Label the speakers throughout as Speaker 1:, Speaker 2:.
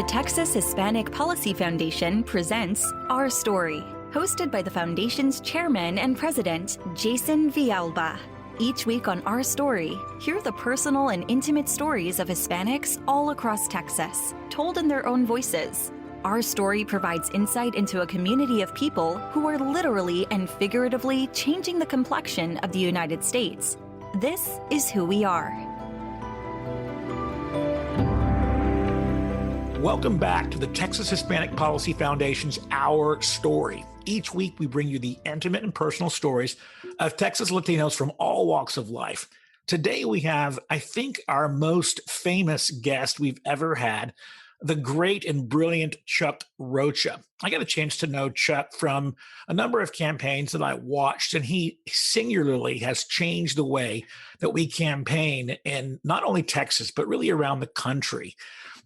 Speaker 1: The Texas Hispanic Policy Foundation presents Our Story, hosted by the Foundation's chairman and president, Jason Villalba. Each week on Our Story, hear the personal and intimate stories of Hispanics all across Texas, told in their own voices. Our Story provides insight into a community of people who are literally and figuratively changing the complexion of the United States. This is who we are.
Speaker 2: Welcome back to the Texas Hispanic Policy Foundation's Our Story. Each week, we bring you the intimate and personal stories of Texas Latinos from all walks of life. Today, we have, I think, our most famous guest we've ever had, the great and brilliant Chuck Rocha. I got a chance to know Chuck from a number of campaigns that I watched, and he singularly has changed the way that we campaign in not only Texas, but really around the country.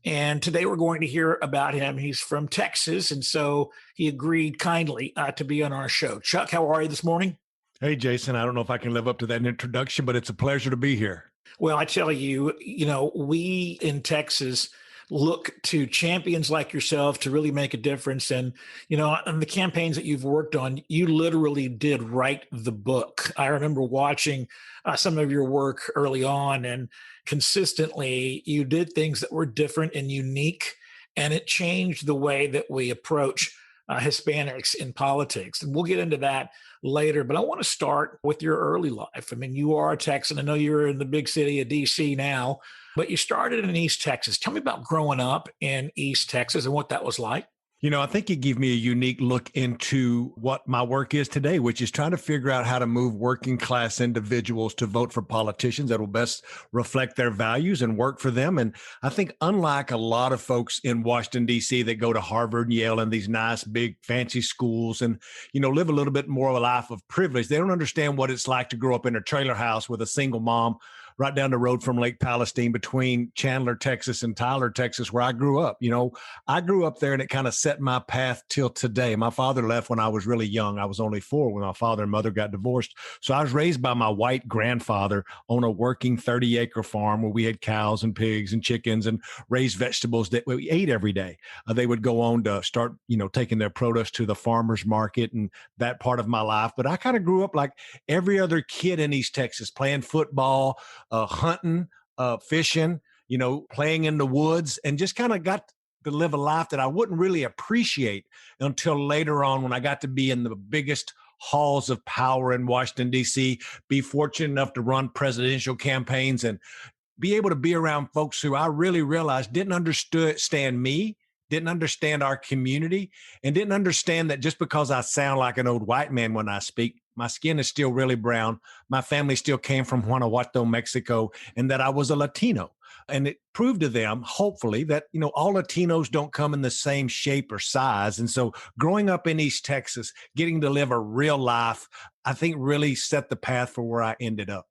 Speaker 2: And today we're going to hear about him. He's from Texas, and so he agreed kindly to be on our show. Chuck, how are you this morning?
Speaker 3: Hey, Jason, I don't know if I can live up to that introduction, but it's a pleasure to be here.
Speaker 2: Well, I tell you, we in Texas look to champions like yourself to really make a difference. And, on the campaigns that you've worked on, you literally did write the book. I remember watching some of your work early on, and consistently you did things that were different and unique, and it changed the way that we approach Hispanics in politics. And we'll get into that later, but I want to start with your early life. I mean, you are a Texan. I know you're in the big city of DC now, but you started in East Texas. Tell me about growing up in East Texas and what that was like.
Speaker 3: I think it gave me a unique look into what my work is today, which is trying to figure out how to move working class individuals to vote for politicians that will best reflect their values and work for them. And I think unlike a lot of folks in Washington, D.C. that go to Harvard and Yale and these nice, big, fancy schools and, live a little bit more of a life of privilege, they don't understand what it's like to grow up in a trailer house with a single mom right down the road from Lake Palestine between Chandler, Texas and Tyler, Texas, where I grew up. I grew up there and it kind of set my path till today. My father left when I was really young. I was only 4 when my father and mother got divorced. So I was raised by my white grandfather on a working 30-acre farm where we had cows and pigs and chickens and raised vegetables that we ate every day. They would go on to start, taking their produce to the farmer's market and that part of my life. But I kind of grew up like every other kid in East Texas, playing football, hunting, fishing, playing in the woods, and just kind of got to live a life that I wouldn't really appreciate until later on when I got to be in the biggest halls of power in Washington, D.C., be fortunate enough to run presidential campaigns and be able to be around folks who I really realized didn't understand me, didn't understand our community, and didn't understand that just because I sound like an old white man when I speak, my skin is still really brown. My family still came from Guanajuato, Mexico, and that I was a Latino. And it proved to them, hopefully, that, all Latinos don't come in the same shape or size. And so growing up in East Texas, getting to live a real life, I think really set the path for where I ended up.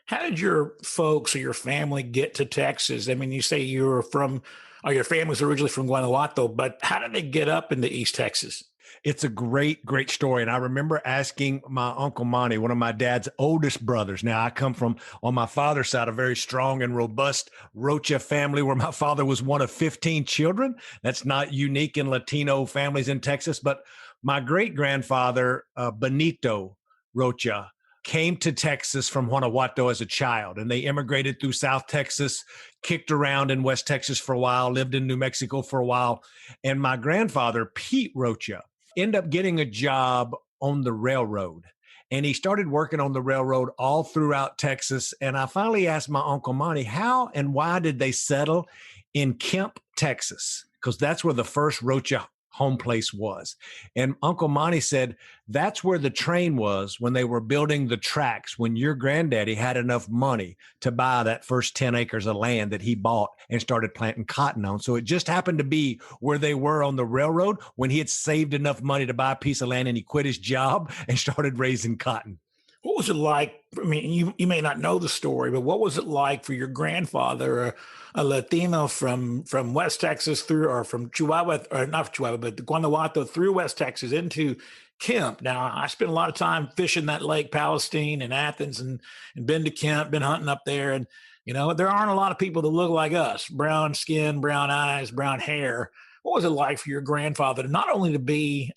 Speaker 2: How did your folks or your family get to Texas? I mean, you say your family's originally from Guanajuato, but how did they get up into East Texas?
Speaker 3: It's a great, great story. And I remember asking my Uncle Monty, one of my dad's oldest brothers. Now, I come from, on my father's side, a very strong and robust Rocha family where my father was one of 15 children. That's not unique in Latino families in Texas. But my great-grandfather, Benito Rocha, came to Texas from Guanajuato as a child, and they immigrated through South Texas, kicked around in West Texas for a while, lived in New Mexico for a while. And my grandfather, Pete Rocha, ended up getting a job on the railroad. And he started working on the railroad all throughout Texas. And I finally asked my Uncle Monty, how and why did they settle in Kemp, Texas? Because that's where the first Rocha home place was. And Uncle Monty said, that's where the train was when they were building the tracks, when your granddaddy had enough money to buy that first 10 acres of land that he bought and started planting cotton on. So it just happened to be where they were on the railroad when he had saved enough money to buy a piece of land, and he quit his job and started raising cotton.
Speaker 2: What was it like? I mean, you may not know the story, but what was it like for your grandfather, a Latino from West Texas through, or from Chihuahua, or not Chihuahua, but Guanajuato through West Texas into Kemp? Now, I spent a lot of time fishing that Lake Palestine and Athens and been to Kemp, been hunting up there. And There aren't a lot of people that look like us, brown skin, brown eyes, brown hair. What was it like for your grandfather not only to be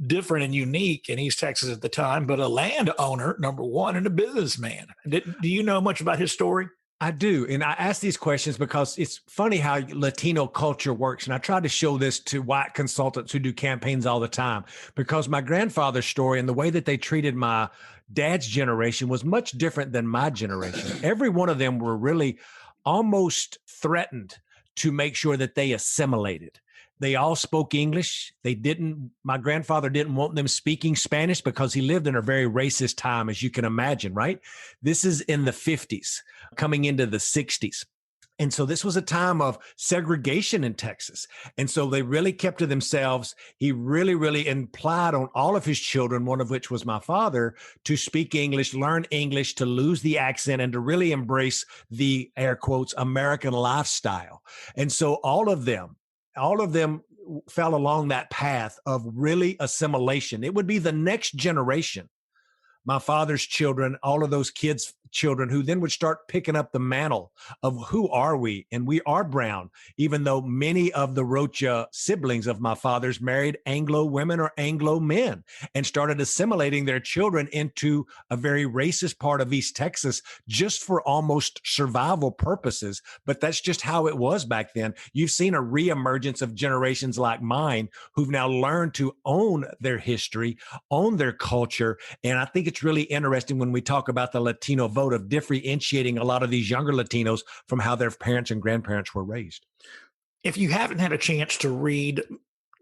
Speaker 2: different and unique in East Texas at the time, but a landowner, number one, and a businessman? Do you know much about his story?
Speaker 3: I do. And I ask these questions because it's funny how Latino culture works. And I try to show this to white consultants who do campaigns all the time, because my grandfather's story and the way that they treated my dad's generation was much different than my generation. Every one of them were really almost threatened to make sure that they assimilated. They all spoke English. My grandfather didn't want them speaking Spanish because he lived in a very racist time, as you can imagine, right? This is in the 50s, coming into the 60s. And so this was a time of segregation in Texas. And so they really kept to themselves. He really, really implied on all of his children, one of which was my father, to speak English, learn English, to lose the accent, and to really embrace the, air quotes, American lifestyle. And so all of them fell along that path of really assimilation. It would be the next generation, my father's children, all of those kids' children, who then would start picking up the mantle of who are we? And we are brown, even though many of the Rocha siblings of my father's married Anglo women or Anglo men and started assimilating their children into a very racist part of East Texas just for almost survival purposes. But that's just how it was back then. You've seen a reemergence of generations like mine who've now learned to own their history, own their culture. And I think it's really interesting when we talk about the Latino vote of differentiating a lot of these younger Latinos from how their parents and grandparents were raised.
Speaker 2: If you haven't had a chance to read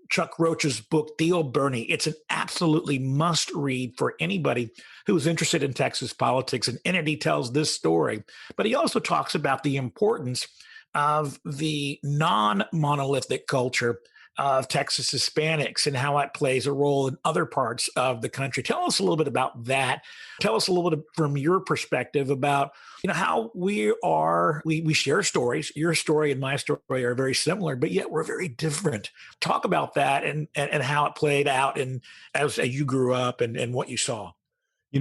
Speaker 2: Chuck Rocha's book, Theo, it's an absolutely must read for anybody who is interested in Texas politics. And in it, he tells this story, but he also talks about the importance of the non-monolithic culture of Texas Hispanics and how it plays a role in other parts of the country. Tell us a little bit about that. Tell us a little bit from your perspective about, how we share stories. Your story and my story are very similar, but yet we're very different. Talk about that and how it played out as you grew up and what you saw.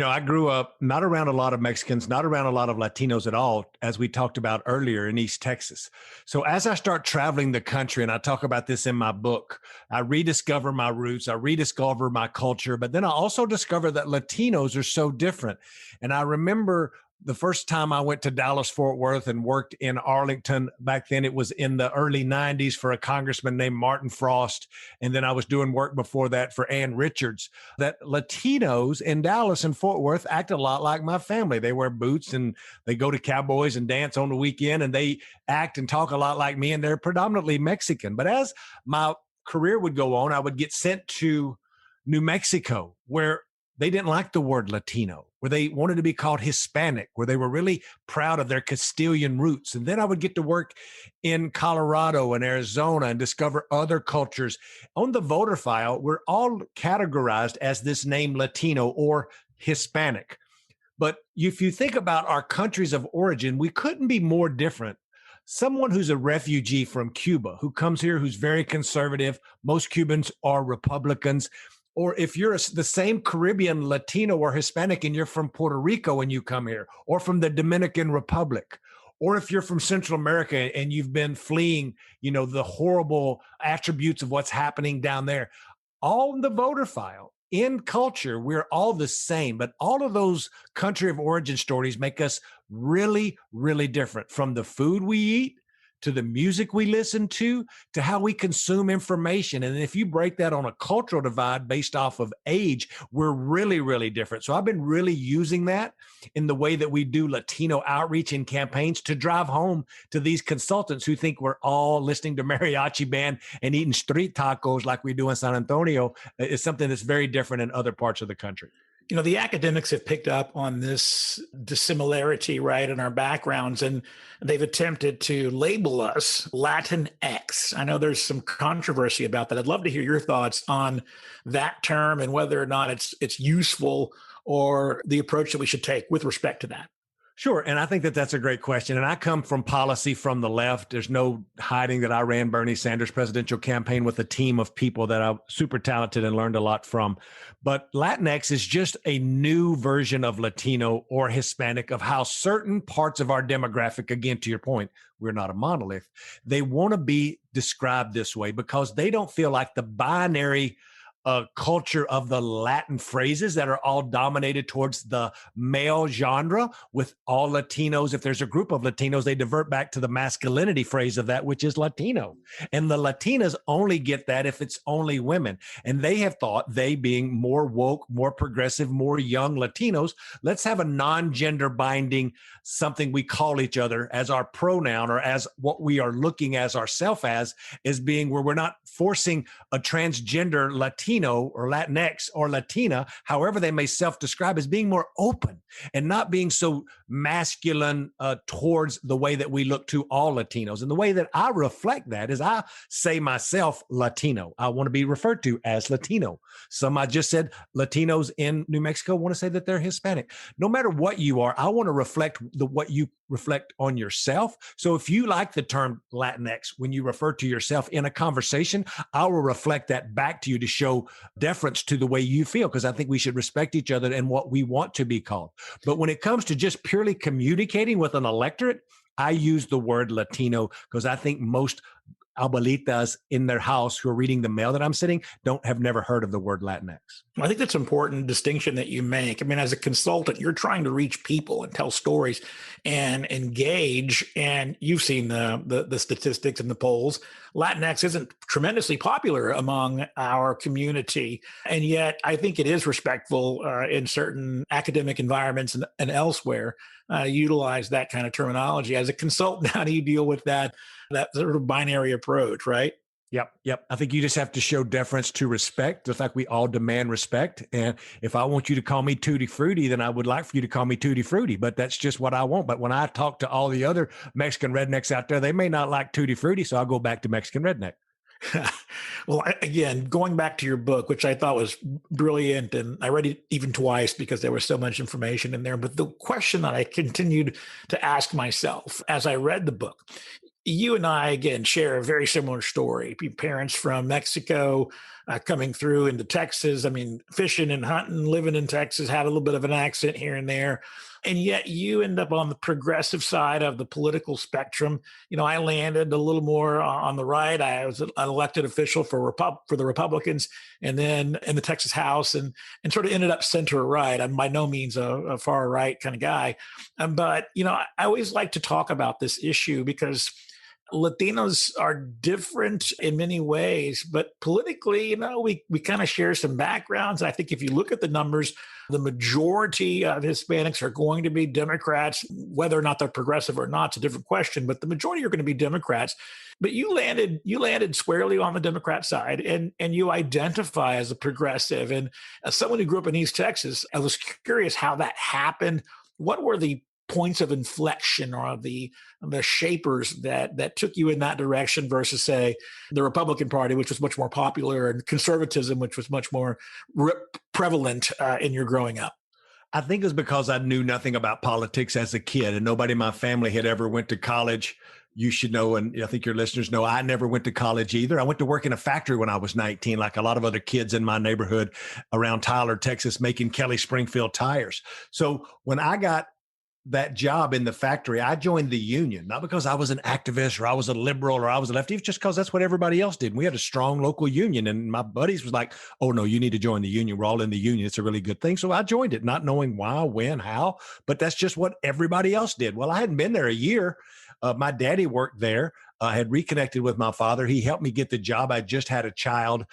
Speaker 3: I grew up not around a lot of Mexicans, not around a lot of Latinos at all, as we talked about earlier in East Texas. So as I start traveling the country, and I talk about this in my book, I rediscover my roots, I rediscover my culture, but then I also discover that Latinos are so different. And I remember the first time I went to Dallas-Fort Worth and worked in Arlington, back then it was in the early 90s for a congressman named Martin Frost. And then I was doing work before that for Ann Richards, that Latinos in Dallas and Fort Worth act a lot like my family. They wear boots and they go to Cowboys and dance on the weekend, and they act and talk a lot like me, and they're predominantly Mexican. But as my career would go on, I would get sent to New Mexico, where they didn't like the word Latino, where they wanted to be called Hispanic, where they were really proud of their Castilian roots. And then I would get to work in Colorado and Arizona and discover other cultures. On the voter file, we're all categorized as this name Latino or Hispanic. But if you think about our countries of origin, we couldn't be more different. Someone who's a refugee from Cuba, who comes here, who's very conservative, most Cubans are Republicans. Or if you're the same Caribbean Latino or Hispanic and you're from Puerto Rico and you come here, or from the Dominican Republic, or if you're from Central America and you've been fleeing, the horrible attributes of what's happening down there, all in the voter file, in culture, we're all the same. But all of those country of origin stories make us really, really different, from the food we eat, to the music we listen to how we consume information. And if you break that on a cultural divide based off of age, we're really, really different. So I've been really using that in the way that we do Latino outreach and campaigns to drive home to these consultants who think we're all listening to mariachi band and eating street tacos like we do in San Antonio. Is something that's very different in other parts of the country.
Speaker 2: The academics have picked up on this dissimilarity, right, in our backgrounds, and they've attempted to label us Latinx. I know there's some controversy about that. I'd love to hear your thoughts on that term and whether or not it's useful or the approach that we should take with respect to that.
Speaker 3: Sure. And I think that that's a great question. And I come from policy from the left. There's no hiding that I ran Bernie Sanders' presidential campaign with a team of people that I'm super talented and learned a lot from. But Latinx is just a new version of Latino or Hispanic, of how certain parts of our demographic, again, to your point, we're not a monolith. They want to be described this way because they don't feel like the binary culture of the Latin phrases that are all dominated towards the male genre with all Latinos. If there's a group of Latinos, they divert back to the masculinity phrase of that, which is Latino. And the Latinas only get that if it's only women. And they have thought, they being more woke, more progressive, more young Latinos, let's have a non-gender binding something we call each other as our pronoun or as what we are looking as ourself as being where we're not forcing a transgender Latino or Latinx or Latina, however they may self-describe, as being more open and not being so masculine towards the way that we look to all Latinos. And the way that I reflect that is I say myself Latino. I want to be referred to as Latino. Some I just said Latinos in New Mexico want to say that they're Hispanic. No matter what you are, I want to reflect what you reflect on yourself. So if you like the term Latinx, when you refer to yourself in a conversation, I will reflect that back to you to show deference to the way you feel, because I think we should respect each other and what we want to be called. But when it comes to just purely communicating with an electorate, I use the word Latino because I think most abuelitas in their house who are reading the mail that I'm sitting have never heard of the word Latinx.
Speaker 2: I think that's an important distinction that you make. I mean, as a consultant, you're trying to reach people and tell stories and engage. And you've seen the statistics and the polls. Latinx isn't tremendously popular among our community. And yet I think it is respectful in certain academic environments and elsewhere, utilize that kind of terminology. As a consultant, how do you deal with that sort of binary approach, right?
Speaker 3: Yep. I think you just have to show deference to respect, just like we all demand respect. And if I want you to call me Tutti Frutti, then I would like for you to call me Tutti Frutti, but that's just what I want. But when I talk to all the other Mexican rednecks out there, they may not like Tutti Frutti, so I'll go back to Mexican redneck.
Speaker 2: Well, again, going back to your book, which I thought was brilliant, and I read it even twice because there was so much information in there. But the question that I continued to ask myself as I read the book, you and I, again, share a very similar story. Parents from Mexico coming through into Texas. I mean, fishing and hunting, living in Texas, had a little bit of an accent here and there. And yet you end up on the progressive side of the political spectrum. You know, I landed a little more on the right. I was an elected official for the Republicans, and then in the Texas House, and sort of ended up center right. I'm by no means a far right kind of guy. But, you know, I always like to talk about this issue because Latinos are different in many ways, but politically, you know, we kind of share some backgrounds. I think if you look at the numbers, the majority of Hispanics are going to be Democrats. Whether or not they're progressive or not, it's a different question, but the majority are going to be Democrats. But you landed squarely on the Democrat side, and you identify as a progressive. And as someone who grew up in East Texas, I was curious how that happened. What were the points of inflection or the shapers that took you in that direction versus, say, the Republican Party, which was much more popular, and conservatism, which was much more prevalent in your growing up?
Speaker 3: I think it's because I knew nothing about politics as a kid, and nobody in my family had ever went to college. You should know, and I think your listeners know, I never went to college either. I went to work in a factory when I was 19, like a lot of other kids in my neighborhood around Tyler, Texas, making Kelly Springfield tires. So when I got that job in the factory, I joined the union, not because I was an activist or I was a liberal or I was a lefty, just because that's what everybody else did. We had a strong local union, and my buddies was like, oh no, you need to join the union. We're all in the union. It's a really good thing. So I joined it, not knowing why, when, how, but that's just what everybody else did. Well, I hadn't been there a year. My daddy worked there. I had reconnected with my father. He helped me get the job. I just had a child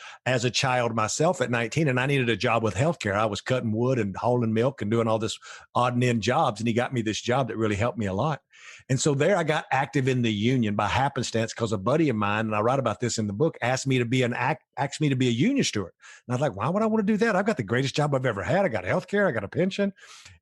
Speaker 3: myself at 19, and I needed a job with healthcare. I was cutting wood and hauling milk and doing all this odd and end jobs. And he got me this job that really helped me a lot. And so there I got active in the union by happenstance because a buddy of mine, and I write about this in the book, asked me to be a union steward. And I was like, why would I want to do that? I've got the greatest job I've ever had. I got healthcare. I got a pension.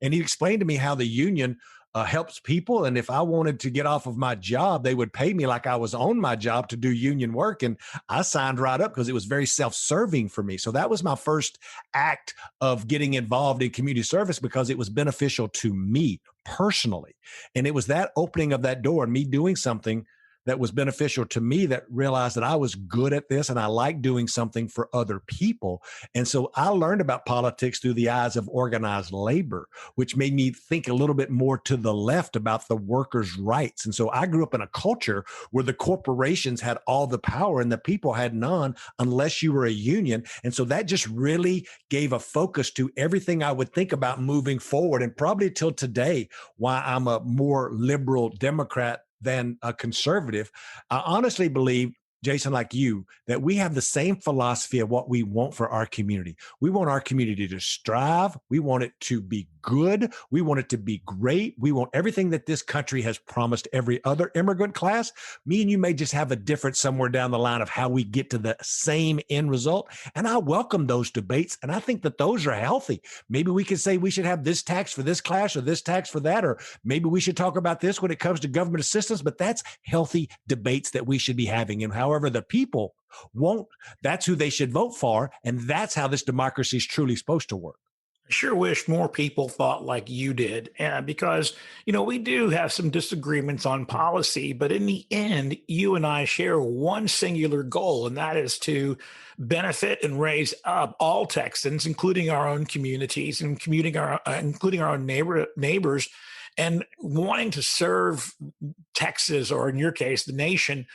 Speaker 3: And he explained to me how the union helps people. And if I wanted to get off of my job, they would pay me like I was on my job to do union work. And I signed right up because it was very self-serving for me. So that was my first act of getting involved in community service because it was beneficial to me personally. And it was that opening of that door and me doing something that was beneficial to me that realized that I was good at this and I like doing something for other people. And so I learned about politics through the eyes of organized labor, which made me think a little bit more to the left about the workers' rights. And so I grew up in a culture where the corporations had all the power and the people had none unless you were a union. And so that just really gave a focus to everything I would think about moving forward. And probably till today, why I'm a more liberal Democrat than a conservative. I honestly believe, Jason, like you, that we have the same philosophy of what we want for our community. We want our community to strive. We want it to be good. We want it to be great. We want everything that this country has promised every other immigrant class. Me and you may just have a difference somewhere down the line of how we get to the same end result. And I welcome those debates. And I think that those are healthy. Maybe we could say we should have this tax for this class or this tax for that, or maybe we should talk about this when it comes to government assistance, but that's healthy debates that we should be having. And however the people won't, that's who they should vote for. And that's how this democracy is truly supposed to work.
Speaker 2: I sure wish more people thought like you did, because, we do have some disagreements on policy, but in the end, you and I share one singular goal, and that is to benefit and raise up all Texans, including our own communities and including our own neighbors, and wanting to serve Texas, or in your case, the nation,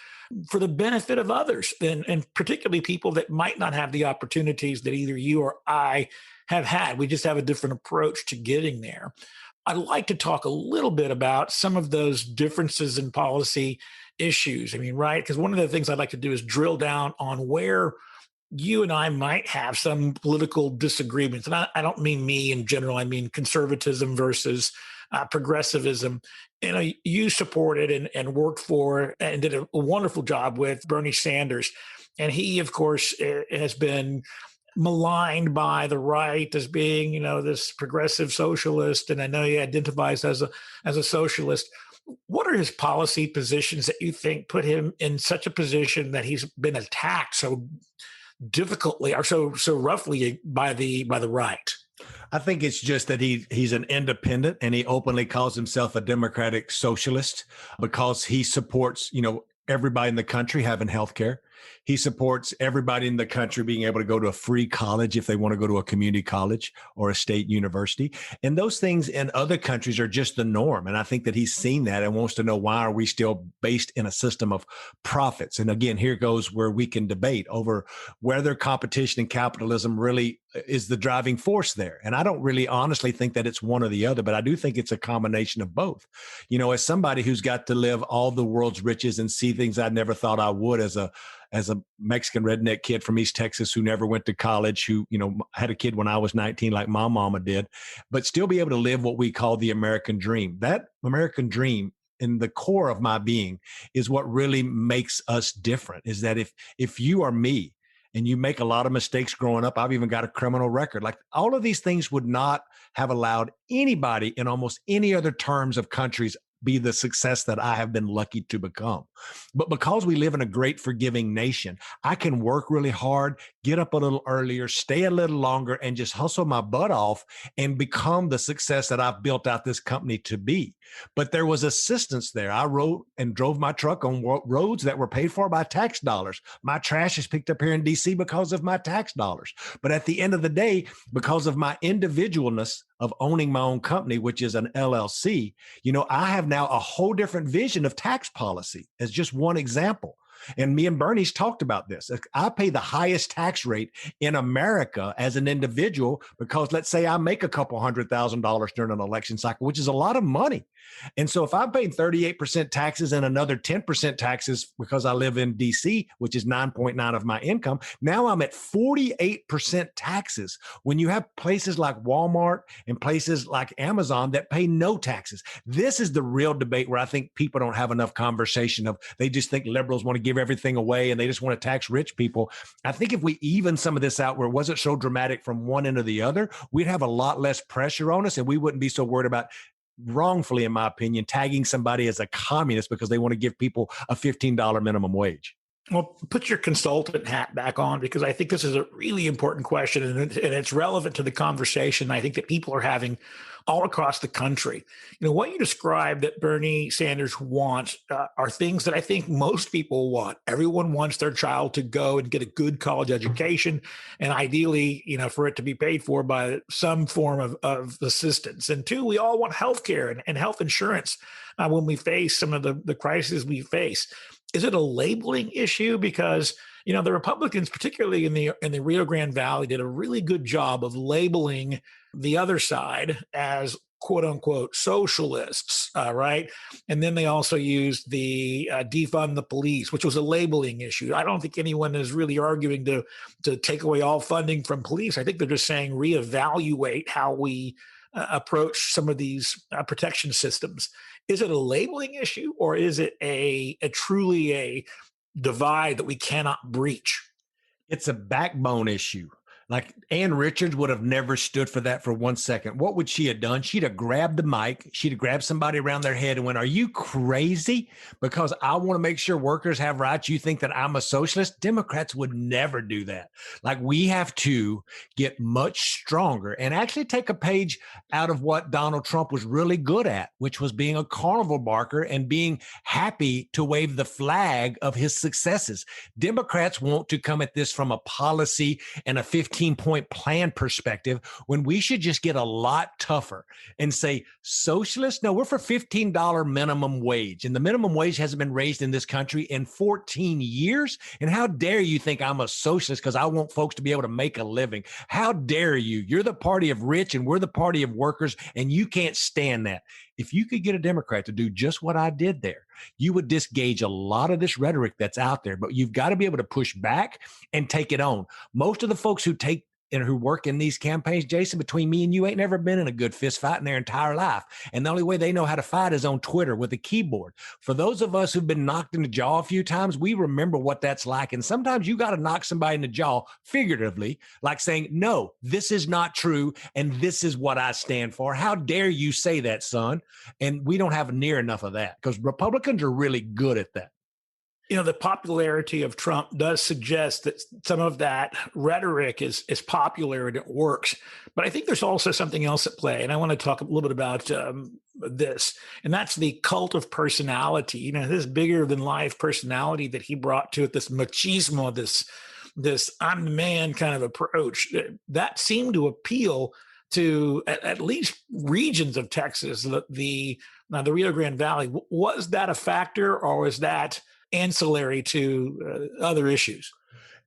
Speaker 2: for the benefit of others, and particularly people that might not have the opportunities that either you or I have had. We just have a different approach to getting there. I'd like to talk a little bit about some of those differences in policy issues. Right? Because one of the things I'd like to do is drill down on where you and I might have some political disagreements. And I don't mean me in general. I mean conservatism versus progressivism. You supported and worked for and did a wonderful job with Bernie Sanders. And he, of course, has been maligned by the right as being, this progressive socialist. And I know he identifies as a socialist. What are his policy positions that you think put him in such a position that he's been attacked so difficultly or so roughly by the right?
Speaker 3: I think it's just that he's an independent and he openly calls himself a democratic socialist because he supports, everybody in the country having health care. He supports everybody in the country being able to go to a free college if they want to go to a community college or a state university. And those things in other countries are just the norm. And I think that he's seen that and wants to know, why are we still based in a system of profits? And again, here goes where we can debate over whether competition and capitalism really is the driving force there. And I don't really honestly think that it's one or the other, but I do think it's a combination of both. As somebody who's got to live all the world's riches and see things I never thought I would as a Mexican redneck kid from East Texas who never went to college, who, had a kid when I was 19, like my mama did, but still be able to live what we call the American dream. That American dream in the core of my being is what really makes us different, is that if you are me and you make a lot of mistakes growing up, I've even got a criminal record. Like, all of these things would not have allowed anybody in almost any other terms of countries be the success that I have been lucky to become. But because we live in a great forgiving nation, I can work really hard, get up a little earlier, stay a little longer, and just hustle my butt off and become the success that I've built out this company to be. But there was assistance there. I rode and drove my truck on roads that were paid for by tax dollars. My trash is picked up here in DC because of my tax dollars. But at the end of the day, because of my individualness of owning my own company, which is an LLC, I have now a whole different vision of tax policy as just one example. And me and Bernie's talked about this. I pay the highest tax rate in America as an individual because, let's say I make a couple $100,000 during an election cycle, which is a lot of money. And so if I'm paying 38% taxes and another 10% taxes because I live in DC, which is 9.9 of my income, now I'm at 48% taxes when you have places like Walmart and places like Amazon that pay no taxes. This is the real debate where I think people don't have enough conversation of, they just think liberals want to give everything away and they just want to tax rich people. I think if we even some of this out where it wasn't so dramatic from one end or the other, we'd have a lot less pressure on us and we wouldn't be so worried about, wrongfully, in my opinion, tagging somebody as a communist because they want to give people a $15 minimum wage.
Speaker 2: Well, put your consultant hat back on, because I think this is a really important question, and it's relevant to the conversation I think that people are having all across the country. What you described that Bernie Sanders wants are things that I think most people want. Everyone wants their child to go and get a good college education, and ideally, for it to be paid for by some form of assistance. And two, we all want health care and health insurance when we face some of the crises we face. Is it a labeling issue? Because the Republicans, particularly in the Rio Grande Valley, did a really good job of labeling the other side as "quote unquote" socialists, right? And then they also used the defund the police, which was a labeling issue. I don't think anyone is really arguing to take away all funding from police. I think they're just saying reevaluate how we approach some of these protection systems. Is it a labeling issue, or is it a truly a divide that we cannot breach?
Speaker 3: It's a backbone issue. Like Ann Richards would have never stood for that for 1 second. What would she have done? She'd have grabbed the mic. She'd have grabbed somebody around their head and went, "Are you crazy? Because I want to make sure workers have rights. You think that I'm a socialist?" Democrats would never do that. Like, we have to get much stronger and actually take a page out of what Donald Trump was really good at, which was being a carnival barker and being happy to wave the flag of his successes. Democrats want to come at this from a policy and a 15-point plan perspective, when we should just get a lot tougher and say, socialists, no, we're for $15 minimum wage. And the minimum wage hasn't been raised in this country in 14 years. And how dare you think I'm a socialist because I want folks to be able to make a living? How dare you? You're the party of rich and we're the party of workers, and you can't stand that. If you could get a Democrat to do just what I did there, you would disengage a lot of this rhetoric that's out there. But you've got to be able to push back and take it on. Most of the folks who take and who work in these campaigns, Jason, between me and you, ain't never been in a good fist fight in their entire life. And the only way they know how to fight is on Twitter with a keyboard. For those of us who've been knocked in the jaw a few times, we remember what that's like. And sometimes you got to knock somebody in the jaw figuratively, like saying, "No, this is not true. And this is what I stand for. How dare you say that, son?" And we don't have near enough of that, because Republicans are really good at that.
Speaker 2: The popularity of Trump does suggest that some of that rhetoric is popular and it works. But I think there's also something else at play. And I want to talk a little bit about this. And that's the cult of personality, this bigger than life personality that he brought to it, this machismo, this I'm the man kind of approach that seemed to appeal to at least regions of Texas, the Rio Grande Valley. Was that a factor, or was that ancillary to other issues?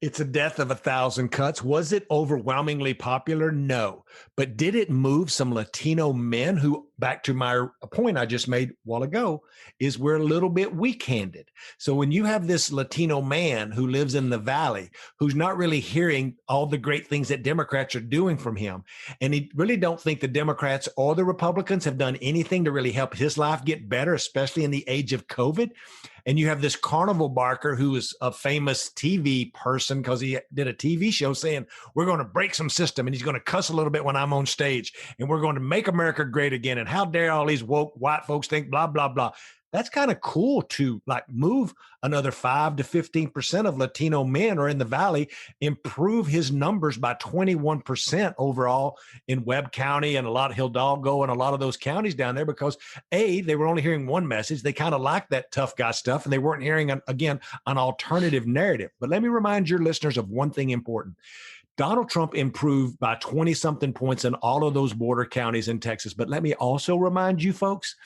Speaker 3: It's a death of 1,000 cuts. Was it overwhelmingly popular? No. But did it move some Latino men who, back to my point I just made a while ago, is we're a little bit weak-handed. So when you have this Latino man who lives in the Valley, who's not really hearing all the great things that Democrats are doing from him, and he really don't think the Democrats or the Republicans have done anything to really help his life get better, especially in the age of COVID. And you have this carnival barker who is a famous TV person because he did a TV show saying, "We're going to break some system," and he's going to cuss a little bit when I'm on stage, and we're going to make America great again. And how dare all these woke white folks think blah, blah, blah. That's kind of cool to like move another 5 to 15% of Latino men are in the Valley, improve his numbers by 21% overall in Webb County and a lot of Hidalgo and a lot of those counties down there, because they were only hearing one message. They kind of liked that tough guy stuff, and they weren't hearing, an alternative narrative. But let me remind your listeners of one thing important. Donald Trump improved by 20-something points in all of those border counties in Texas. But let me also remind you folks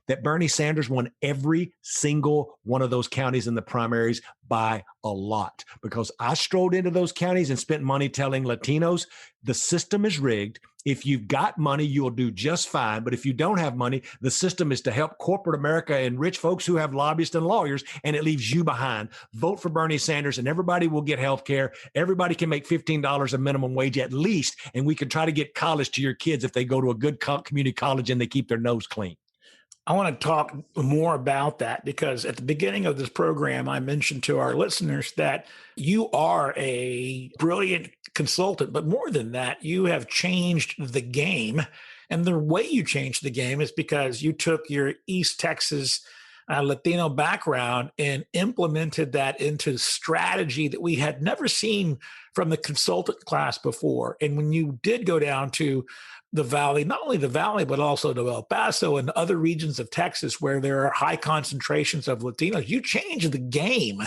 Speaker 3: that Bernie Sanders won every single one of those counties in the primaries by a lot, because I strolled into those counties and spent money telling Latinos the system is rigged. If you've got money, you'll do just fine. But if you don't have money, the system is to help corporate America and rich folks who have lobbyists and lawyers, and it leaves you behind. Vote for Bernie Sanders and everybody will get health care. Everybody can make $15 a minimum wage at least, and we can try to get college to your kids if they go to a good community college and they keep their nose clean.
Speaker 2: I want to talk more about that, because at the beginning of this program, I mentioned to our listeners that you are a brilliant consultant, but more than that, you have changed the game. And the way you changed the game is because you took your East Texas Latino background and implemented that into strategy that we had never seen from the consultant class before. And when you did go down to the Valley, not only the Valley, but also to El Paso and other regions of Texas where there are high concentrations of Latinos, you changed the game.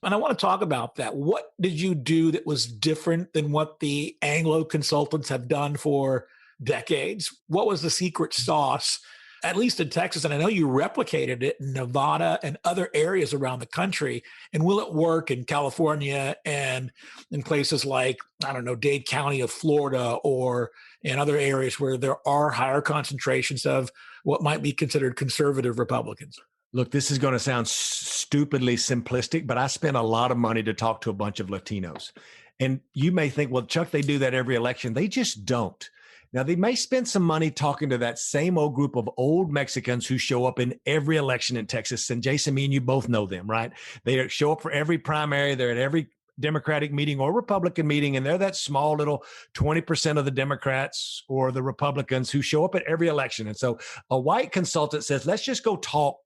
Speaker 2: And I want to talk about that. What did you do that was different than what the Anglo consultants have done for decades? What was the secret sauce, at least in Texas? And I know you replicated it in Nevada and other areas around the country. And will it work in California and in places like, I don't know, Dade County of Florida or in other areas where there are higher concentrations of what might be considered conservative Republicans?
Speaker 3: Look, this is going to sound stupidly simplistic, but I spent a lot of money to talk to a bunch of Latinos. And you may think, well, Chuck, they do that every election. They just don't. Now, they may spend some money talking to that same old group of old Mexicans who show up in every election in Texas. And Jason, me and you both know them, right? They show up for every primary. They're at every Democratic meeting or Republican meeting, and they're that small little 20% of the Democrats or the Republicans who show up at every election. And so a white consultant says, let's just go talk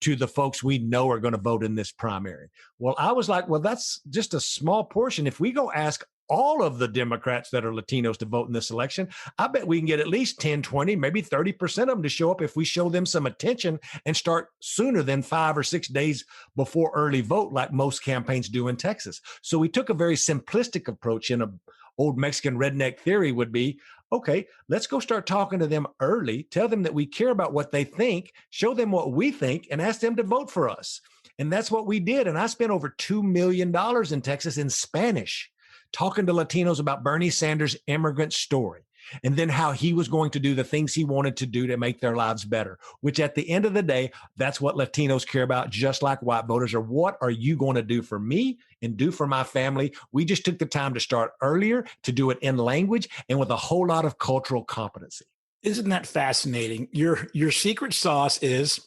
Speaker 3: to the folks we know are going to vote in this primary. Well, I was like, well, that's just a small portion. If we go ask all of the Democrats that are Latinos to vote in this election, I bet we can get at least 10, 20, maybe 30% of them to show up if we show them some attention and start sooner than 5 or 6 days before early vote, like most campaigns do in Texas. So we took a very simplistic approach, in a old Mexican redneck theory would be, okay, let's go start talking to them early, tell them that we care about what they think, show them what we think, and ask them to vote for us. And that's what we did. And I spent over $2 million in Texas in Spanish talking to Latinos about Bernie Sanders' immigrant story, and then how he was going to do the things he wanted to do to make their lives better, which at the end of the day, that's what Latinos care about, just like white voters are. What are you going to do for me and do for my family? We just took the time to start earlier, to do it in language and with a whole lot of cultural competency.
Speaker 2: Isn't that fascinating? Your secret sauce is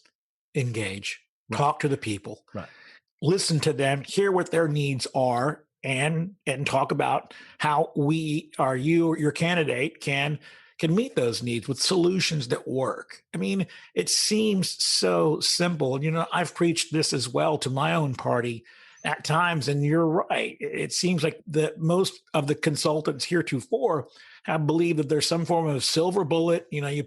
Speaker 2: engage, right. Talk to the people,
Speaker 3: right.
Speaker 2: Listen to them, hear what their needs are, and talk about how your candidate can meet those needs with solutions that work. I mean, it seems so simple. You know, I've preached this as well to my own party at times, and you're right. It seems like that most of the consultants heretofore have believed that there's some form of silver bullet. You know, you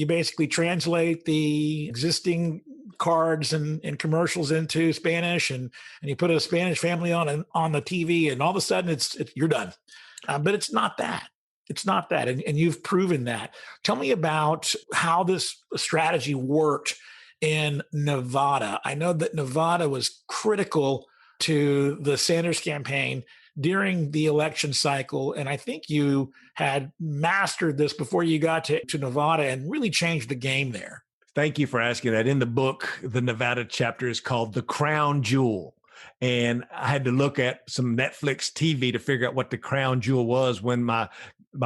Speaker 2: basically translate the existing cards and commercials into Spanish, and you put a Spanish family on the TV, and all of a sudden it's you're done. But it's not that. It's not that. And you've proven that. Tell me about how this strategy worked in Nevada. I know that Nevada was critical to the Sanders campaign during the election cycle. And I think you had mastered this before you got to Nevada and really changed the game there.
Speaker 3: Thank you for asking that. In the book, the Nevada chapter is called The Crown Jewel. And I had to look at some Netflix TV to figure out what the crown jewel was when my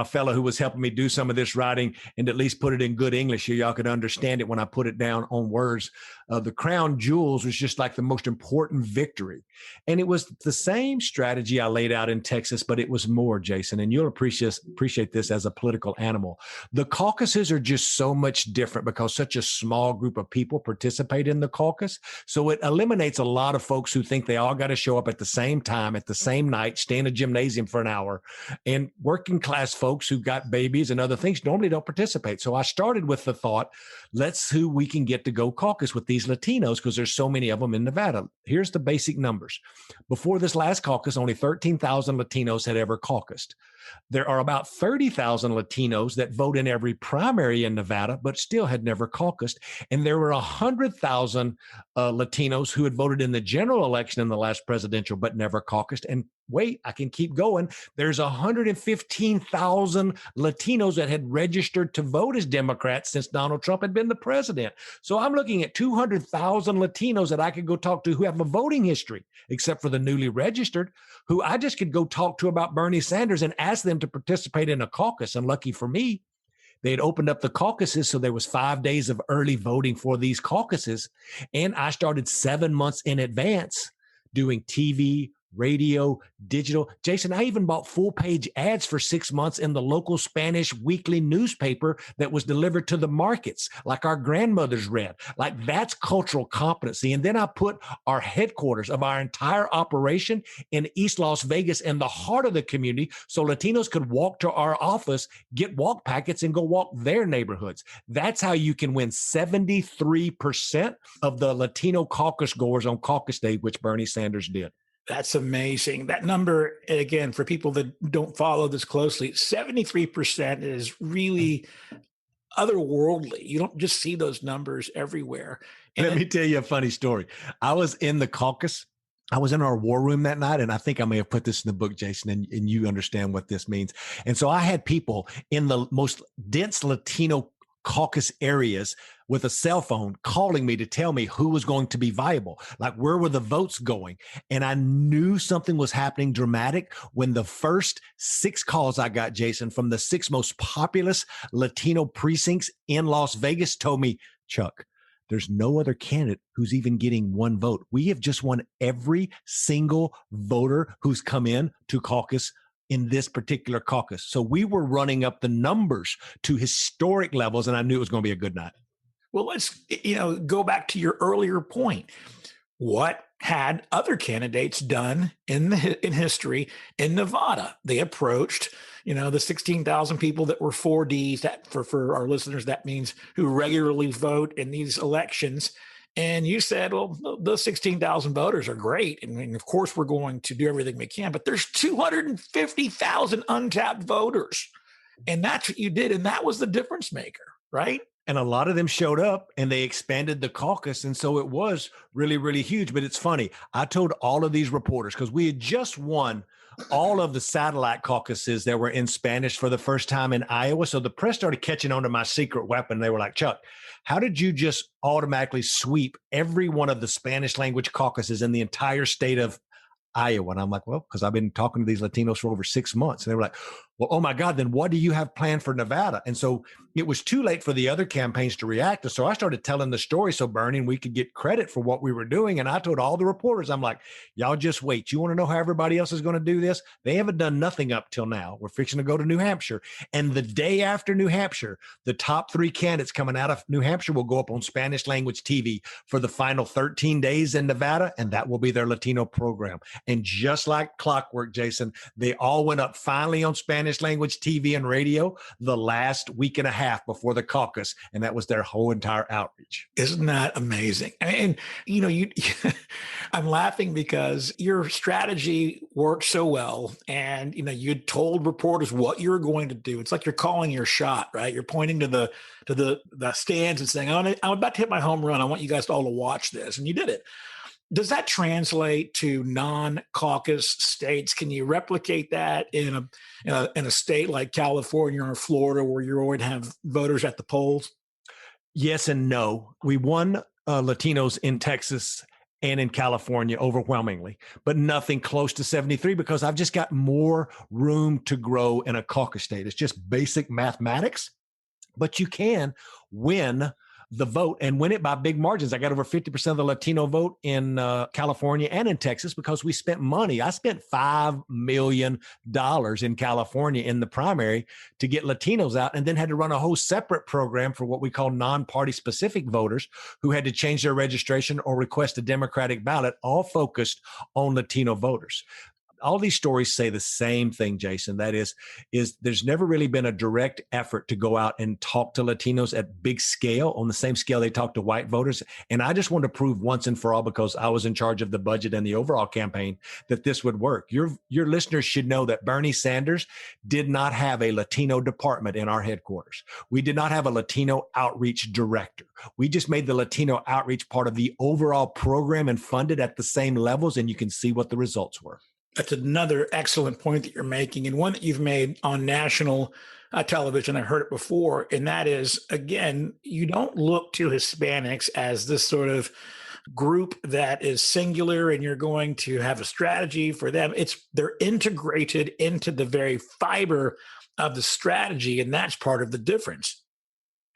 Speaker 3: fellow who was helping me do some of this writing, and at least put it in good English here, y'all could understand it when I put it down on words. The crown jewels was just like the most important victory. And it was the same strategy I laid out in Texas, but it was more, Jason, and you'll appreciate this as a political animal. The caucuses are just so much different because such a small group of people participate in the caucus. So it eliminates a lot of folks who think they all got to show up at the same time, at the same night, stay in a gymnasium for an hour. And working class folks who got babies and other things normally don't participate. So I started with the thought, let's see who we can get to go caucus with these Latinos, because there's so many of them in Nevada. Here's the basic numbers. Before this last caucus, only 13,000 Latinos had ever caucused. There are about 30,000 Latinos that vote in every primary in Nevada, but still had never caucused. And there were 100,000 Latinos who had voted in the general election in the last presidential, but never caucused. And wait, I can keep going. There's 115,000 Latinos that had registered to vote as Democrats since Donald Trump had been the president. So I'm looking at 200,000 Latinos that I could go talk to who have a voting history, except for the newly registered, who I just could go talk to about Bernie Sanders and ask them to participate in a caucus. And lucky for me, they had opened up the caucuses, so there was 5 days of early voting for these caucuses. And I started 7 months in advance doing TV, radio, digital. Jason, I even bought full page ads for 6 months in the local Spanish weekly newspaper that was delivered to the markets, like our grandmothers read. Like, that's cultural competency. And then I put our headquarters of our entire operation in East Las Vegas, in the heart of the community, so Latinos could walk to our office, get walk packets, and go walk their neighborhoods. That's how you can win 73% of the Latino Caucus goers on Caucus Day, which Bernie Sanders did.
Speaker 2: That's amazing. That number, again, for people that don't follow this closely, 73% is really otherworldly. You don't just see those numbers everywhere. And
Speaker 3: Let me tell you a funny story. I was in the caucus. I was in our war room that night, and I think I may have put this in the book, Jason, and you understand what this means. And so I had people in the most dense Latino caucus areas with a cell phone calling me to tell me who was going to be viable, like where were the votes going. And I knew something was happening dramatic when the first 6 calls I got, Jason, from the 6 most populous Latino precincts in Las Vegas told me, Chuck, there's no other candidate who's even getting 1 vote. We have just won every single voter who's come in to caucus in this particular caucus. So we were running up the numbers to historic levels, and I knew it was going to be a good night.
Speaker 2: well, let's go back to your earlier point. What had other candidates done in history in Nevada? They approached, the 16,000 people that were 4Ds. That for our listeners, that means who regularly vote in these elections. And you said, well, those 16,000 voters are great. And of course, we're going to do everything we can, but there's 250,000 untapped voters. And that's what you did. And that was the difference maker, right?
Speaker 3: And a lot of them showed up and they expanded the caucus. And so it was really, really huge. But it's funny. I told all of these reporters, because we had just won all of the satellite caucuses that were in Spanish for the first time in Iowa. So the press started catching on to my secret weapon. They were like, Chuck, how did you just automatically sweep every one of the Spanish language caucuses in the entire state of Iowa? And I'm like, well, because I've been talking to these Latinos for over 6 months. And they were like, well, oh my God, then what do you have planned for Nevada? And so it was too late for the other campaigns to react. So I started telling the story so Bernie and we could get credit for what we were doing. And I told all the reporters, I'm like, y'all just wait. You want to know how everybody else is going to do this? They haven't done nothing up till now. We're fixing to go to New Hampshire. And the day after New Hampshire, the top 3 candidates coming out of New Hampshire will go up on Spanish language TV for the final 13 days in Nevada. And that will be their Latino program. And just like clockwork, Jason, they all went up finally on Spanish language TV and radio the last week and a half before the caucus. And that was their whole entire outreach.
Speaker 2: Isn't that amazing? And, I'm laughing because your strategy worked so well. And, you told reporters what you were going to do. It's like you're calling your shot, right? You're pointing to the stands and saying, I'm about to hit my home run. I want you guys all to watch this. And you did it. Does that translate to non-caucus states? Can you replicate that in a state like California or Florida, where you already have voters at the polls?
Speaker 3: Yes and no. We won Latinos in Texas and in California overwhelmingly, but nothing close to 73 because I've just got more room to grow in a caucus state. It's just basic mathematics, but you can win the vote and win it by big margins. I got over 50% of the Latino vote in California and in Texas because we spent money. I spent $5 million in California in the primary to get Latinos out, and then had to run a whole separate program for what we call non-party specific voters who had to change their registration or request a Democratic ballot, all focused on Latino voters. All these stories say the same thing, Jason. That is there's never really been a direct effort to go out and talk to Latinos at big scale, on the same scale they talk to white voters. And I just want to prove once and for all, because I was in charge of the budget and the overall campaign, that this would work. Your listeners should know that Bernie Sanders did not have a Latino department in our headquarters. We did not have a Latino outreach director. We just made the Latino outreach part of the overall program and funded at the same levels. And you can see what the results were.
Speaker 2: That's another excellent point that you're making, and one that you've made on national television. I heard it before, and that is, again, you don't look to Hispanics as this sort of group that is singular and you're going to have a strategy for them. They're integrated into the very fiber of the strategy, and that's part of the difference.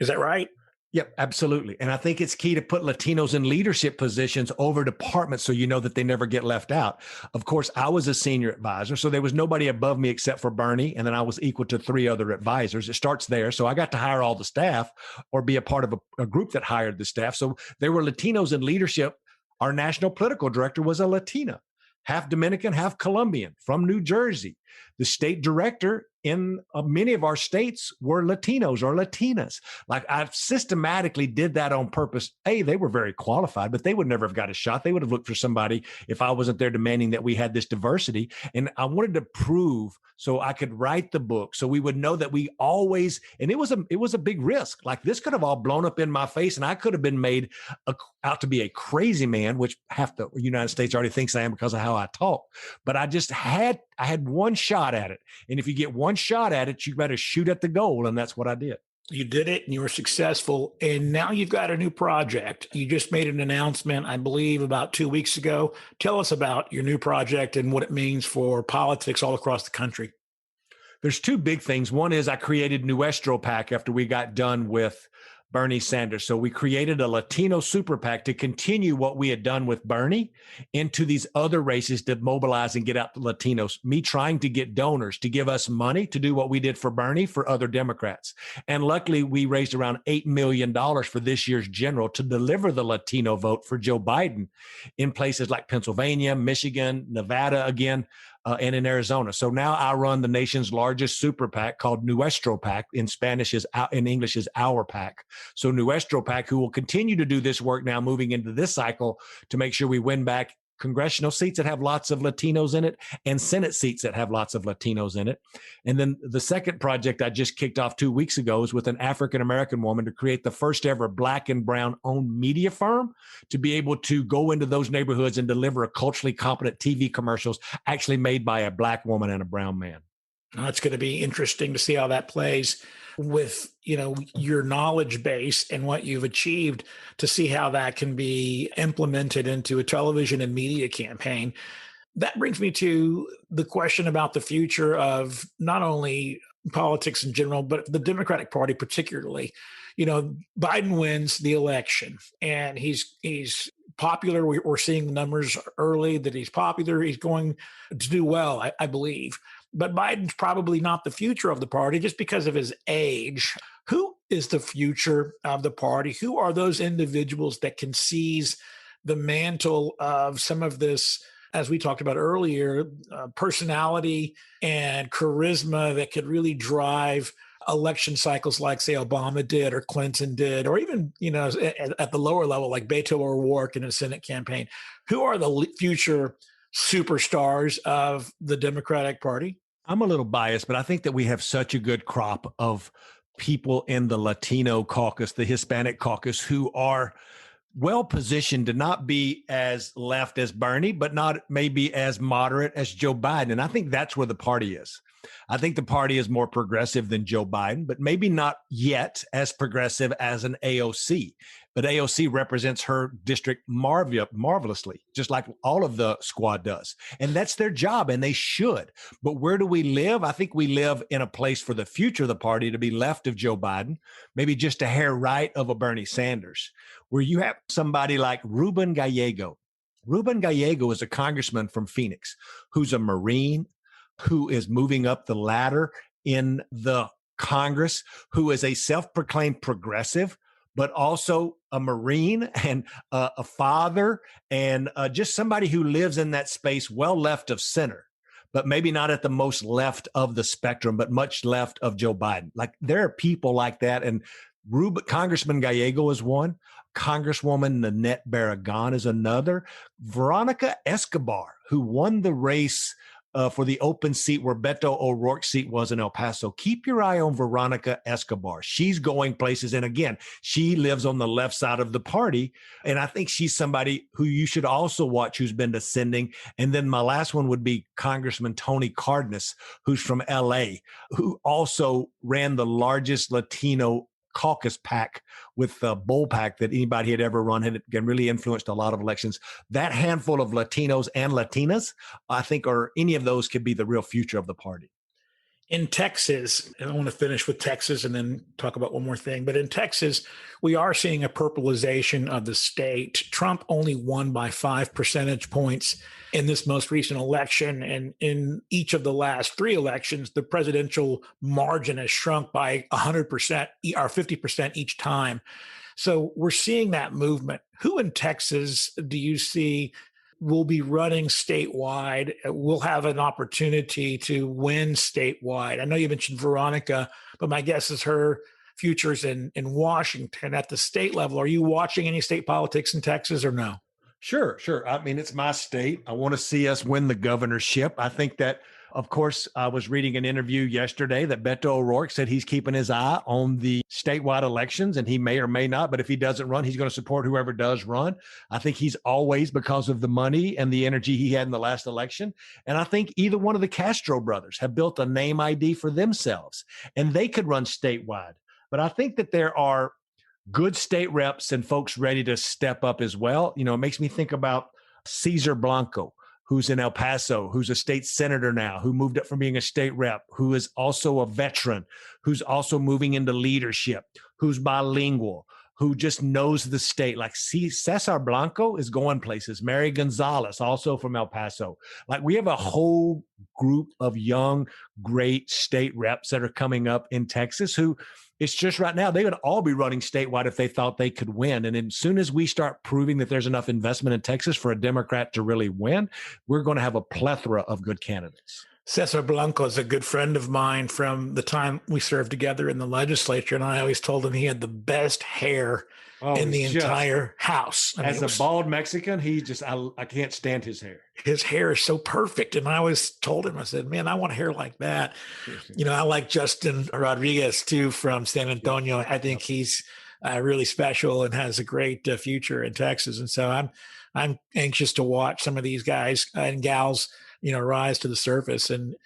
Speaker 2: Is that right?
Speaker 3: Yep, absolutely. And I think it's key to put Latinos in leadership positions over departments so you know that they never get left out. Of course, I was a senior advisor, so there was nobody above me except for Bernie, and then I was equal to 3 other advisors. It starts there. So I got to hire all the staff or be a part of a group that hired the staff. So there were Latinos in leadership. Our national political director was a Latina, half Dominican, half Colombian from New Jersey. The state director in many of our states were Latinos or Latinas. Like I systematically did that on purpose. They were very qualified, but they would never have got a shot. They would have looked for somebody if I wasn't there demanding that we had this diversity. And I wanted to prove so I could write the book so we would know that we always, and it was a big risk. Like this could have all blown up in my face and I could have been made out to be a crazy man, which half the United States already thinks I am because of how I talk. But I had one shot at it. And if you get one shot at it, you better shoot at the goal. And that's what I did.
Speaker 2: You did it and you were successful. And now you've got a new project. You just made an announcement, I believe, about 2 weeks ago. Tell us about your new project and what it means for politics all across the country.
Speaker 3: There's 2 big things. One is I created Nuestro PAC after we got done with Bernie Sanders. So we created a Latino super PAC to continue what we had done with Bernie into these other races to mobilize and get out the Latinos, me trying to get donors to give us money to do what we did for Bernie for other Democrats. And luckily we raised around $8 million for this year's general to deliver the Latino vote for Joe Biden in places like Pennsylvania, Michigan, Nevada again, and in Arizona. So now I run the nation's largest super PAC called Nuestro PAC. In English is Our PAC. So Nuestro PAC, who will continue to do this work now moving into this cycle to make sure we win back congressional seats that have lots of Latinos in it and Senate seats that have lots of Latinos in it. And then the second project I just kicked off 2 weeks ago is with an African-American woman to create the first ever Black and Brown owned media firm to be able to go into those neighborhoods and deliver a culturally competent TV commercials actually made by a Black woman and a brown man.
Speaker 2: It's going to be interesting to see how that plays with, your knowledge base and what you've achieved to see how that can be implemented into a television and media campaign. That brings me to the question about the future of not only politics in general, but the Democratic Party particularly. Biden wins the election and he's popular. We're seeing the numbers early that he's popular. He's going to do well, I believe. But Biden's probably not the future of the party just because of his age. Who is the future of the party? Who are those individuals that can seize the mantle of some of this, as we talked about earlier, personality and charisma that could really drive election cycles like, say, Obama did or Clinton did, or even, at the lower level, like Beto O'Rourke in a Senate campaign? Who are the future superstars of the Democratic Party?
Speaker 3: I'm a little biased, but I think that we have such a good crop of people in the Latino caucus, the Hispanic caucus, who are well positioned to not be as left as Bernie, but not maybe as moderate as Joe Biden. And I think that's where the party is. I think the party is more progressive than Joe Biden, but maybe not yet as progressive as an AOC. But AOC represents her district marvelously, just like all of the squad does. And that's their job, and they should. But where do we live? I think we live in a place for the future of the party to be left of Joe Biden, maybe just a hair right of a Bernie Sanders, where you have somebody like Ruben Gallego. Ruben Gallego is a congressman from Phoenix who's a Marine, who is moving up the ladder in the Congress, who is a self-proclaimed progressive, but also a Marine and a father and just somebody who lives in that space well left of center, but maybe not at the most left of the spectrum, but much left of Joe Biden. Like there are people like that. And Congressman Gallego is one. Congresswoman Nanette Barragan is another. Veronica Escobar, who won the race for the open seat where Beto O'Rourke's seat was in El Paso. Keep your eye on Veronica Escobar. She's going places. And again, she lives on the left side of the party. And I think she's somebody who you should also watch who's been ascending. And then my last one would be Congressman Tony Cardenas, who's from LA, who also ran the largest Latino caucus pack with the bull pack that anybody had ever run, and really influenced a lot of elections. That handful of Latinos and Latinas, I think, or any of those could be the real future of the party.
Speaker 2: In Texas, and I want to finish with Texas and then talk about one more thing, but in Texas, we are seeing a purpleization of the state. Trump only won by 5 percentage points in this most recent election. And in each of the last 3 elections, the presidential margin has shrunk by 100% or 50% each time. So we're seeing that movement. Who in Texas do you see will be running statewide, will have an opportunity to win statewide? I know you mentioned Veronica, but my guess is her future's in Washington at the state level. Are you watching any state politics in Texas or no?
Speaker 3: Sure. I mean, it's my state. I want to see us win the governorship. I think that, of course, I was reading an interview yesterday that Beto O'Rourke said he's keeping his eye on the statewide elections, and he may or may not, but if he doesn't run, he's going to support whoever does run. I think he's always, because of the money and the energy he had in the last election. And I think either one of the Castro brothers have built a name ID for themselves, and they could run statewide. But I think that there are good state reps and folks ready to step up as well. You know, it makes me think about Cesar Blanco, who's in El Paso, who's a state senator now, who moved up from being a state rep, who is also a veteran, who's also moving into leadership, who's bilingual, who just knows the state. Like Cesar Blanco is going places. Mary Gonzalez, also from El Paso. Like, we have a whole group of young, great state reps that are coming up in Texas who, it's just right now, they would all be running statewide if they thought they could win. And as soon as we start proving that there's enough investment in Texas for a Democrat to really win, we're going to have a plethora of good candidates.
Speaker 2: Cesar Blanco is a good friend of mine from the time we served together in the legislature. And I always told him he had the best hair in the entire house. I mean,
Speaker 3: as a bald Mexican, I can't stand his hair.
Speaker 2: His hair is so perfect. And I always told him, I said, man, I want hair like that. You know, I like Justin Rodriguez too from San Antonio. I think he's really special and has a great future in Texas. And so I'm anxious to watch some of these guys and gals, you know, rise to the surface and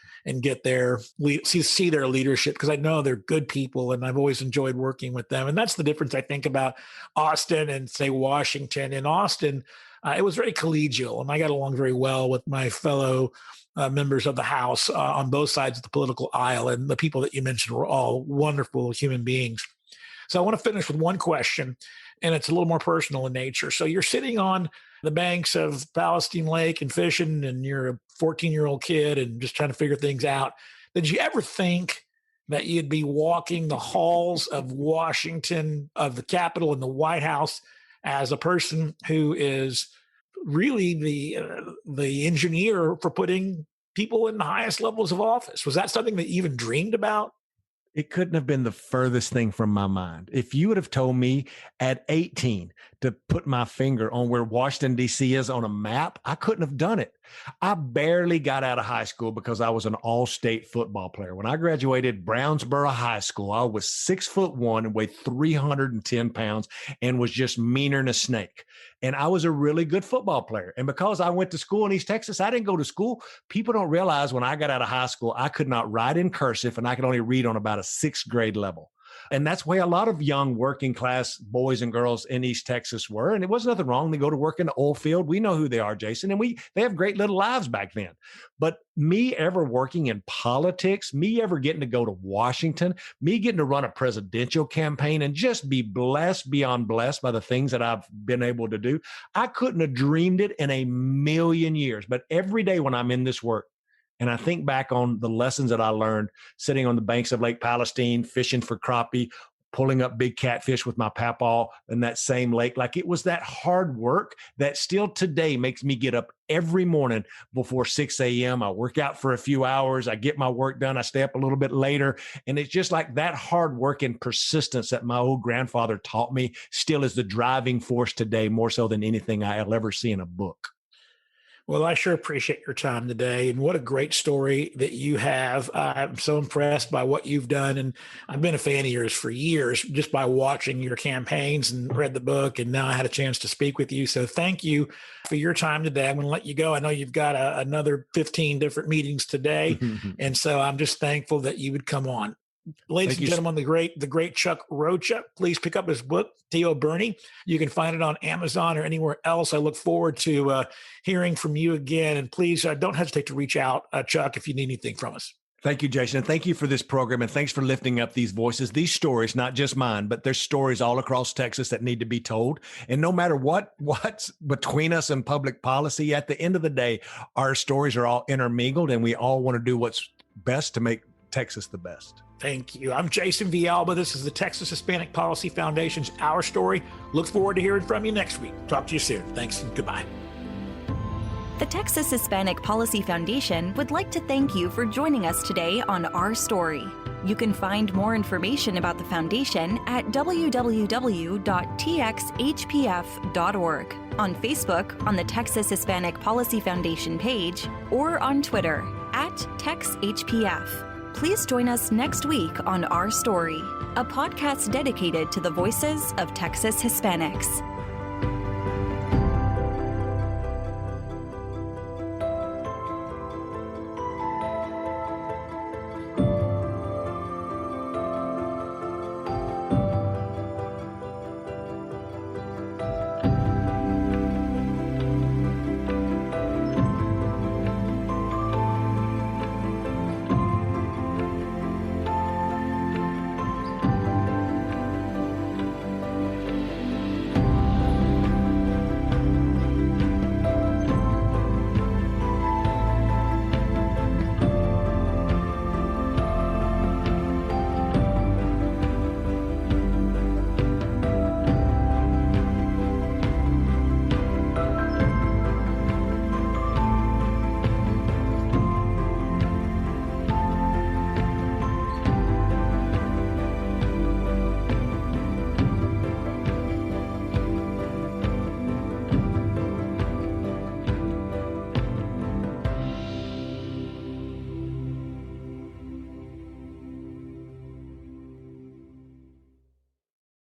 Speaker 2: get see their leadership, because I know they're good people and I've always enjoyed working with them. And that's the difference, I think, about Austin and, say, Washington. In Austin, it was very collegial, and I got along very well with my fellow members of the House on both sides of the political aisle. And the people that you mentioned were all wonderful human beings. So I want to finish with one question, and it's a little more personal in nature. So you're sitting on the banks of Palestine Lake and fishing, and you're a 14-year-old kid and just trying to figure things out. Did you ever think that you'd be walking the halls of Washington, of the Capitol and the White House, as a person who is really the engineer for putting people in the highest levels of office? Was that something that you even dreamed about?
Speaker 3: It couldn't have been the furthest thing from my mind. If you would have told me at 18 to put my finger on where Washington, D.C. is on a map, I couldn't have done it. I barely got out of high school because I was an all-state football player. When I graduated Brownsboro High School, I was 6'1" and weighed 310 pounds and was just meaner than a snake. And I was a really good football player. And because I went to school in East Texas, I didn't go to school. People don't realize when I got out of high school, I could not write in cursive and I could only read on about a 6th grade level. And that's why a lot of young working class boys and girls in East Texas were. And it wasn't nothing wrong. They go to work in the oil field. We know who they are, Jason. And they have great little lives back then. But me ever working in politics, me ever getting to go to Washington, me getting to run a presidential campaign and just be blessed beyond blessed by the things that I've been able to do, I couldn't have dreamed it in a million years. But every day when I'm in this work, and I think back on the lessons that I learned sitting on the banks of Lake Palestine, fishing for crappie, pulling up big catfish with my papaw in that same lake. Like, it was that hard work that still today makes me get up every morning before 6 a.m. I work out for a few hours. I get my work done. I stay up a little bit later. And it's just like that hard work and persistence that my old grandfather taught me still is the driving force today, more so than anything I'll ever see in a book.
Speaker 2: Well, I sure appreciate your time today, and what a great story that you have. I'm so impressed by what you've done, and I've been a fan of yours for years just by watching your campaigns and read the book, and now I had a chance to speak with you. So thank you for your time today. I'm going to let you go. I know you've got another 15 different meetings today, and so I'm just thankful that you would come on. Ladies and gentlemen, the great Chuck Rocha, please pick up his book, Theo Bernie. You can find it on Amazon or anywhere else. I look forward to hearing from you again. And please don't hesitate to reach out, Chuck, if you need anything from us.
Speaker 3: Thank you, Jason. And thank you for this program. And thanks for lifting up these voices, these stories, not just mine, but there's stories all across Texas that need to be told. And no matter what's between us and public policy, at the end of the day, our stories are all intermingled and we all want to do what's best to make Texas the best.
Speaker 2: Thank you. I'm Jason Villalba. This is the Texas Hispanic Policy Foundation's Our Story. Look forward to hearing from you next week. Talk to you soon. Thanks and goodbye.
Speaker 1: The Texas Hispanic Policy Foundation would like to thank you for joining us today on Our Story. You can find more information about the foundation at www.txhpf.org, on Facebook on the Texas Hispanic Policy Foundation page, or on Twitter @TexHPF. Please join us next week on Our Story, a podcast dedicated to the voices of Texas Hispanics.